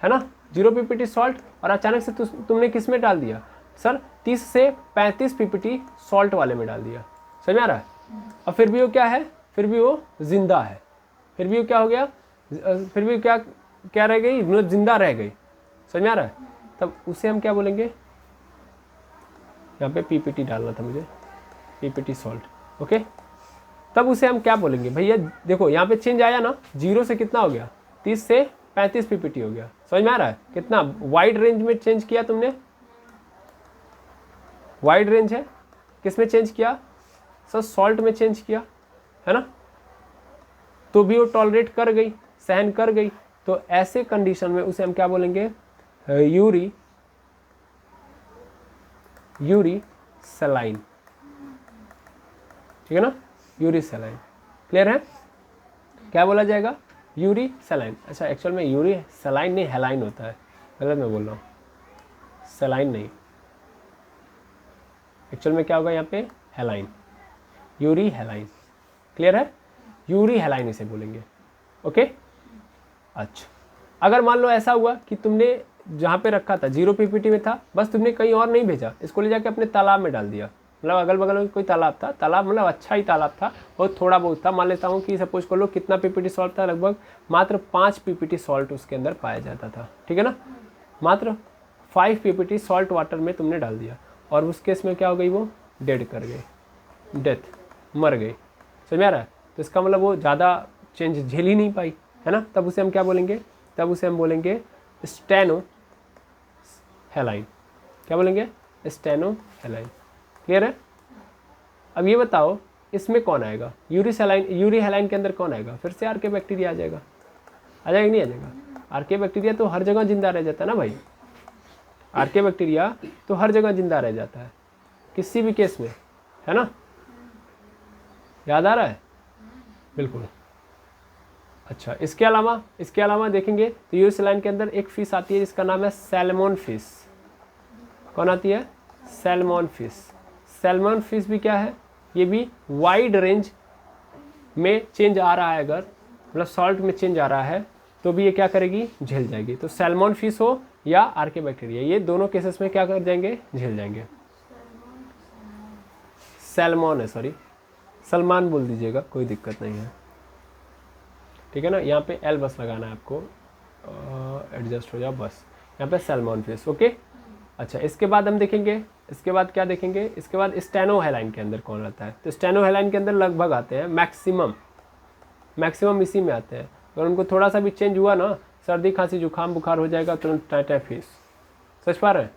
है ना, 0 पीपीटी सॉल्ट, और अचानक से तुमने किस में डाल दिया सर, 30 से 35 पीपीटी सॉल्ट वाले में डाल दिया, समझ में आ रहा है। और फिर भी वो क्या है, फिर भी वो जिंदा है, फिर भी वो क्या हो गया, फिर भी क्या रह गई, मतलब जिंदा रह गई, समझ में आ रहा है। तब उसे हम क्या बोलेंगे, यहाँ पे पीपीटी डालना था मुझे, पीपीटी सॉल्ट, ओके। तब उसे हम क्या बोलेंगे भैया, देखो यहाँ पे चेंज आया ना, 0 से कितना हो गया, 30 से 35 पीपीटी हो गया, समझ में आ रहा है, कितना वाइड रेंज में चेंज किया तुमने, वाइड रेंज है, किस में चेंज किया सर, सॉल्ट में चेंज किया, है ना, तो भी वो टॉलरेट कर गई, सहन कर गई। तो ऐसे कंडीशन में उसे हम क्या बोलेंगे, यूरी सलाइन, ठीक है ना, यूरी सलाइन, क्लियर है, क्या बोला जाएगा, यूरी सलाइन। अच्छा एक्चुअल में यूरी सलाइन नहीं, हेलाइन होता है, गलत मैं बोल रहा हूँ, सलाइन नहीं, एक्चुअल में क्या होगा यहाँ पे, हेलाइन, यूरी हेलाइन, क्लियर है, यूरी हेलाइन इसे बोलेंगे, ओके। अच्छा अगर मान लो ऐसा हुआ कि तुमने जहाँ पे रखा था 0 पीपीटी में था, बस तुमने कहीं और नहीं भेजा, इसको ले जाके अपने तालाब में डाल दिया, मतलब अगल बगल में कोई तालाब था, तालाब मतलब अच्छा ही तालाब था, और थोड़ा बहुत था, मान लेता हूँ कि सपोज कर लो कितना पीपीटी सॉल्ट था, लगभग मात्र 5 पीपीटी सॉल्ट उसके अंदर पाया जाता था, ठीक है ना, मात्र 5 पीपीटी सॉल्ट वाटर में तुमने डाल दिया, और उस केस में क्या हो गई, वो डेड कर गई, डेथ, मर गई, समझ में आ रहा है। तो इसका मतलब वो ज़्यादा चेंज झेल ही नहीं पाई, है ना, तब उसे हम क्या बोलेंगे, तब उसे हम बोलेंगे स्टेनो हेलाइन, क्या बोलेंगे, स्टेनो हेलाइन, क्लियर है। अब ये बताओ इसमें कौन आएगा, यूरी हेलाइन के अंदर कौन आएगा, फिर से आर्के बैक्टीरिया आ जाएगा, आ जाएगा नहीं आ जाएगा, आर्के बैक्टीरिया तो हर जगह जिंदा रह जाता है ना भाई, आर्के बैक्टीरिया तो हर जगह जिंदा रह जाता है किसी भी केस में, है ना, याद आ रहा है, बिल्कुल। अच्छा इसके अलावा देखेंगे तो यूरी सलाइन के अंदर एक फिश आती है जिसका नाम है सैल्मन फिश, कौन आती है, सैल्मन फिश। सैल्मन फिश भी क्या है, ये भी वाइड रेंज में चेंज आ रहा है, अगर मतलब सॉल्ट में चेंज आ रहा है तो भी ये क्या करेगी, झेल जाएगी। तो सैल्मन फिश हो या आर्के बैक्टीरिया, ये दोनों केसेस में क्या कर जाएंगे, झेल जाएंगे। सैल्मन है, सॉरी सलमान बोल दीजिएगा, कोई दिक्कत नहीं है, ठीक है ना। यहाँ पे एल बस लगाना है आपको, एडजस्ट हो जाओ बस, यहाँ पे सैल्मन फिश, ओके। अच्छा, इसके बाद हम देखेंगे, इसके बाद क्या देखेंगे, इसके बाद स्टेनो हेलाइन के अंदर कौन रहता है। तो स्टेनो हेलाइन के अंदर लगभग आते हैं मैक्सिमम इसी में आते हैं। अगर उनको थोड़ा सा भी चेंज हुआ ना, सर्दी खांसी जुकाम बुखार हो जाएगा तुरंत टाइफाइड। समझ पा रहे हैं,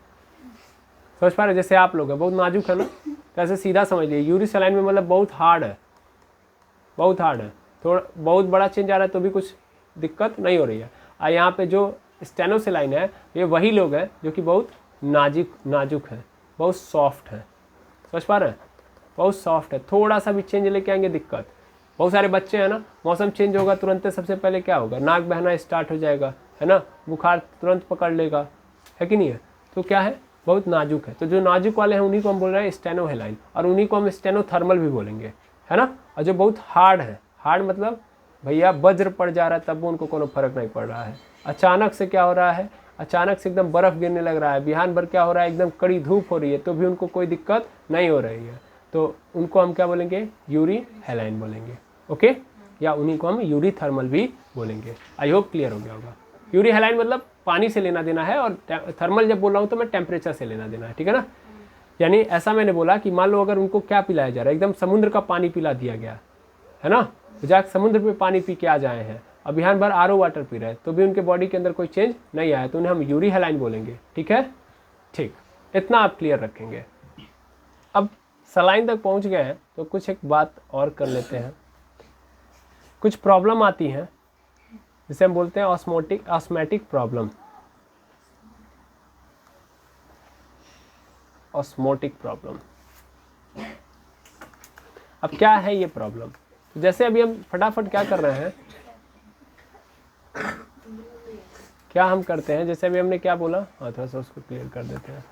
समझ पा रहे हैं। जैसे आप लोग हैं बहुत नाजुक है ना, तो ऐसे सीधा समझ लीजिए यूरी सलाइन में मतलब बहुत हार्ड है, बहुत हार्ड है। थोड़ा बहुत बड़ा चेंज आ रहा है तो भी कुछ दिक्कत नहीं हो रही है। और यहाँ पे जो स्टेनो सलाइन है, ये वही लोग हैं जो कि बहुत नाजुक है, बहुत सॉफ्ट है। समझ पा रहे हैं, बहुत सॉफ्ट है। थोड़ा सा भी चेंज लेके आएंगे दिक्कत। बहुत सारे बच्चे हैं ना, मौसम चेंज होगा तुरंत सबसे पहले क्या होगा, नाक बहना स्टार्ट हो जाएगा, है ना, बुखार तुरंत पकड़ लेगा, है कि नहीं है। तो क्या है, बहुत नाजुक है। तो जो नाजुक वाले हैं उन्हीं को हम बोल रहे हैं स्टेनो हेलाइन, और उन्हीं को हम स्टेनोथर्मल भी बोलेंगे, है ना। और जो बहुत हार्ड है, हार्ड मतलब भैया वज्र पड़ जा रहा है तब उनको कोनो फर्क नहीं पड़ रहा है। अचानक से क्या हो रहा है, अचानक से एकदम बर्फ़ गिरने लग रहा है, बिहान भर क्या हो रहा है, एकदम कड़ी धूप हो रही है, तो भी उनको कोई दिक्कत नहीं हो रही है, तो उनको हम क्या बोलेंगे, यूरी हेलाइन बोलेंगे, ओके। या उन्हीं को हम यूरी थर्मल भी बोलेंगे। आई होप क्लियर हो गया होगा। यूरी हेलाइन मतलब पानी से लेना देना है, और थर्मल जब बोल रहा हूँ तो मैं टेम्परेचर से लेना देना है, ठीक है ना। यानी ऐसा मैंने बोला कि मान लो अगर उनको क्या पिलाया जा रहा है, एकदम समुद्र का पानी पिला दिया गया है ना, जाकर समुद्र में पानी पी के आ जाए हैं, अब बिहान भर आरओ वाटर पी रहे हैं, तो भी उनके बॉडी के अंदर कोई चेंज नहीं आया, तो उन्हें हम यूरी हेलाइन बोलेंगे, ठीक है। ठीक, इतना आप क्लियर रखेंगे। अब सलाइन तक पहुंच गए हैं तो कुछ एक बात और कर लेते हैं। कुछ प्रॉब्लम आती हैं जिसे हम बोलते हैं ऑस्मेटिक प्रॉब्लम। ऑस्मोटिक प्रॉब्लम, अब क्या है ये प्रॉब्लम। जैसे अभी हम फटाफट क्या कर रहे हैं, क्या हम करते हैं, जैसे अभी हमने क्या बोला, हाँ थोड़ा सा उसको क्लियर कर देते हैं,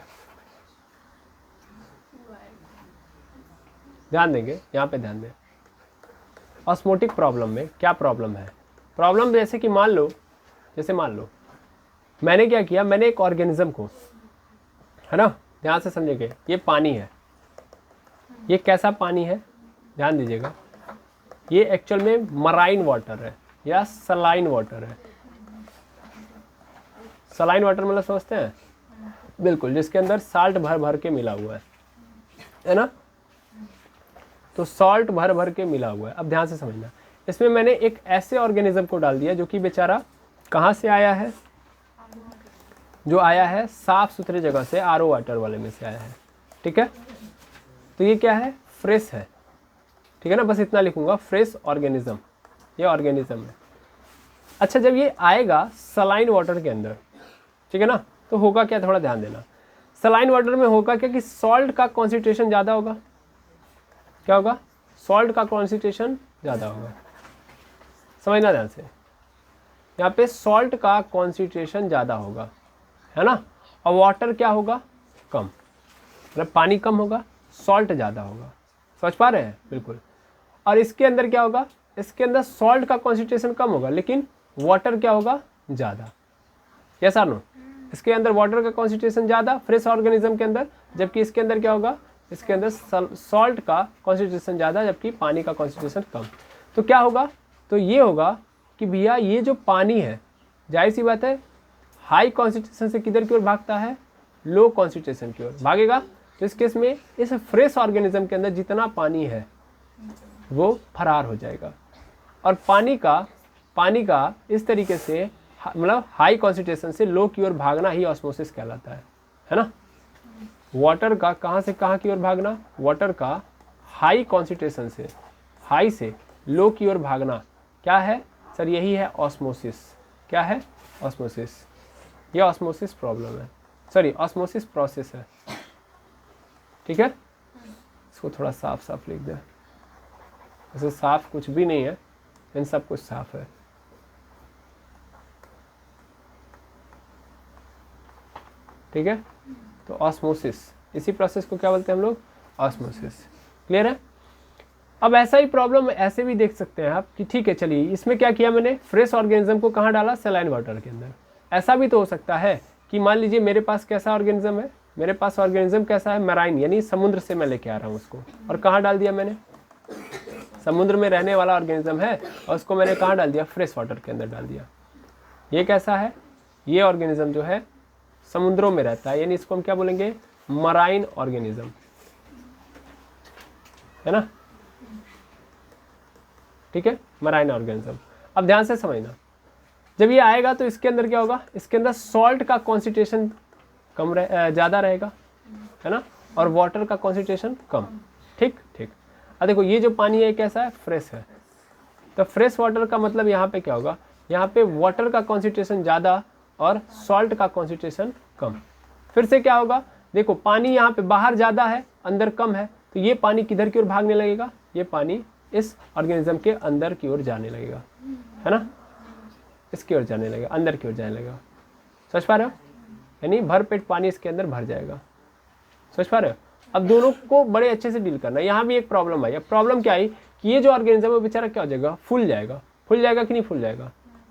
ध्यान देंगे यहाँ पे, ध्यान दें। ऑस्मोटिक प्रॉब्लम में क्या प्रॉब्लम है। प्रॉब्लम जैसे कि मान लो मैंने क्या किया, मैंने एक ऑर्गेनिज्म को, है ना, ध्यान से समझिएगा, ये पानी है, ये कैसा पानी है, ध्यान दीजिएगा, ये एक्चुअल में मराइन वाटर है या सलाइन वाटर है। सलाइन वाटर मतलब समझते हैं, बिल्कुल, जिसके अंदर साल्ट भर भर के मिला हुआ है ना, तो सॉल्ट भर भर के मिला हुआ है। अब ध्यान से समझना, इसमें मैंने एक ऐसे ऑर्गेनिज्म को डाल दिया जो कि बेचारा कहाँ से आया है, जो आया है साफ सुथरे जगह से, आरओ वाटर वाले में से आया है, ठीक है। तो ये क्या है, फ्रेश है, ठीक है ना, बस इतना लिखूंगा, फ्रेश ऑर्गेनिज्म, ये ऑर्गेनिज्म है। अच्छा, जब ये आएगा सलाइन वाटर के अंदर, ठीक है ना, तो होगा क्या, थोड़ा ध्यान देना। सलाइन वाटर में होगा क्या कि सॉल्ट का कॉन्सेंट्रेशन ज़्यादा होगा। क्या होगा, सॉल्ट का कॉन्सेंट्रेशन ज़्यादा होगा, समझना ध्यान से। यहाँ पे सॉल्ट का कॉन्सेंट्रेशन ज़्यादा होगा, है ना, और वाटर क्या होगा, कम, मतलब पानी कम होगा, सॉल्ट ज़्यादा होगा। समझ पा रहे हैं, बिल्कुल। और इसके अंदर क्या होगा, इसके अंदर सॉल्ट का कॉन्सेंट्रेशन कम होगा लेकिन वाटर क्या होगा, ज़्यादा। यस और नो, इसके अंदर वाटर का कॉन्सेंट्रेशन ज़्यादा फ्रेश ऑर्गेनिज्म के अंदर, जबकि इसके अंदर क्या होगा, इसके अंदर सॉल्ट का कॉन्सेंट्रेशन ज़्यादा जबकि पानी का कॉन्सेंट्रेशन कम। तो क्या होगा, तो ये होगा कि भैया ये जो पानी है, जाहिर सी बात है हाई कॉन्सेंट्रेशन से किधर की ओर भागता है, लो कॉन्सेंट्रेशन की ओर भागेगा। तो इस केस में इस फ्रेश ऑर्गेनिज्म के अंदर जितना पानी है वो फरार हो जाएगा, और पानी का इस तरीके से मतलब हाई कॉन्सेंट्रेशन से लो की ओर भागना ही ऑस्मोसिस कहलाता है ना। वाटर का कहाँ से कहाँ की ओर भागना, वाटर का हाई कॉन्सेंट्रेशन से, हाई से लो की ओर भागना क्या है सर, यही है ऑस्मोसिस। क्या है, ऑस्मोसिस। ये ऑस्मोसिस प्रॉब्लम है, सॉरी ऑस्मोसिस प्रोसेस है, ठीक है। इसको थोड़ा साफ साफ लिख दे, वैसे साफ कुछ भी नहीं है, इन सब कुछ साफ है, ठीक है। तो ऑस्मोसिस, इसी प्रोसेस को क्या बोलते हैं हम लोग, ऑस्मोसिस। क्लियर है। अब ऐसा ही प्रॉब्लम ऐसे भी देख सकते हैं आप कि ठीक है चलिए, इसमें क्या किया मैंने, फ्रेश ऑर्गेनिज्म को कहाँ डाला, सलाइन वाटर के अंदर। ऐसा भी तो हो सकता है कि मान लीजिए मेरे पास कैसा ऑर्गेनिज्म है, मेरे पास ऑर्गेनिज्म कैसा है, मैराइन, यानी समुद्र से मैं लेके आ रहा हूँ उसको, और कहाँ डाल दिया मैंने, समुद्र में रहने वाला ऑर्गेनिज्म है और उसको मैंने कहाँ डाल दिया, फ्रेश वाटर के अंदर डाल दिया। ये कैसा है, ये ऑर्गेनिज्म जो है समुद्रों में रहता है, यानी इसको हम क्या बोलेंगे, मराइन ऑर्गेनिज्म, है ना, ठीक है, मराइन ऑर्गेनिज्म। अब ध्यान से समझना, जब ये आएगा तो इसके अंदर क्या होगा, इसके अंदर सॉल्ट का कॉन्सेंट्रेशन कम ज़्यादा रहेगा, है ना, और वाटर का कॉन्सेंट्रेशन कम। ठीक ठीक। अब देखो ये जो पानी है कैसा है, फ्रेश है। तो फ्रेश वाटर का मतलब यहाँ पे क्या होगा, यहाँ पे वाटर का कॉन्सेंट्रेशन ज़्यादा और सॉल्ट का कॉन्सेंट्रेशन कम। फिर से क्या होगा, देखो पानी यहाँ पे बाहर ज़्यादा है, अंदर कम है, तो ये पानी किधर की ओर भागने लगेगा, ये पानी इस ऑर्गेनिज्म के अंदर की ओर जाने लगेगा, है ना, इसकी ओर जाने लगेगा, अंदर की ओर जाने लगेगा। समझ पा रहे हो, यानी भर पेट पानी इसके अंदर भर जाएगा। समझ पा रहे हो। अब दोनों को बड़े अच्छे से डील करना है। यहाँ भी एक प्रॉब्लम आई। अब प्रॉब्लम क्या आई कि ये जो ऑर्गेनिज्म है वो बेचारा क्या हो जाएगा, फूल जाएगा। फूल जाएगा कि नहीं फूल जाएगा,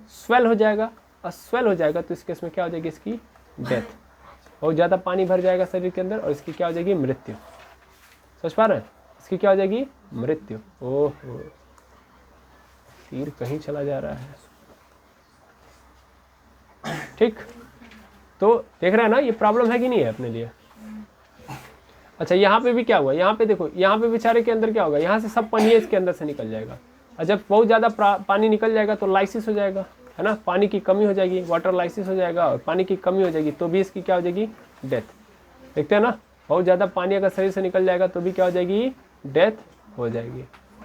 स्वेल हो जाएगा। और स्वेल हो जाएगा तो इस केस में क्या हो जाएगी, इसकी डेथ। बहुत ज़्यादा पानी भर जाएगा शरीर के अंदर और इसकी क्या हो जाएगी, मृत्यु। समझ पा रहे हैं, इसकी क्या हो जाएगी, मृत्यु। ओहो, तीर कहीं चला जा रहा है। ठीक, तो देख रहे हैं ना, ये प्रॉब्लम है कि नहीं है अपने लिए। अच्छा, यहाँ पे भी क्या हुआ, यहाँ पे देखो, यहाँ पे बेचारे के अंदर क्या होगा, यहाँ से सब पानी इसके अंदर से निकल जाएगा। और जब बहुत ज़्यादा पानी निकल जाएगा तो लाइसिस हो जाएगा, है ना, पानी की कमी हो जाएगी, वाटर लाइसिस हो जाएगा और पानी की कमी हो जाएगी, तो भी इसकी क्या हो जाएगी, डेथ। देखते हैं ना, बहुत ज़्यादा पानी अगर शरीर से निकल जाएगा तो भी क्या हो जाएगी, डेथ हो जाएगी।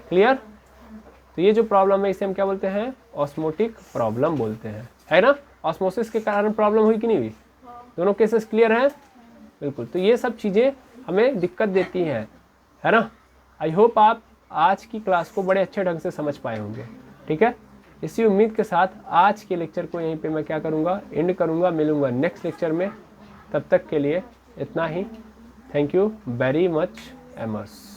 क्लियर। तो ये जो प्रॉब्लम है इसे हम क्या बोलते हैं, ऑस्मोटिक प्रॉब्लम बोलते हैं, है ना। ऑस्मोसिस के कारण प्रॉब्लम हुई कि नहीं हुई, दोनों केसेस क्लियर हैं, बिल्कुल। तो ये सब चीज़ें हमें दिक्कत देती हैं, है ना। आई होप आप आज की क्लास को बड़े अच्छे ढंग से समझ पाए होंगे, ठीक है। इसी उम्मीद के साथ आज के लेक्चर को यहीं पे मैं क्या करूँगा, एंड करूँगा। मिलूँगा नेक्स्ट लेक्चर में, तब तक के लिए इतना ही। Thank you very much एमर्स।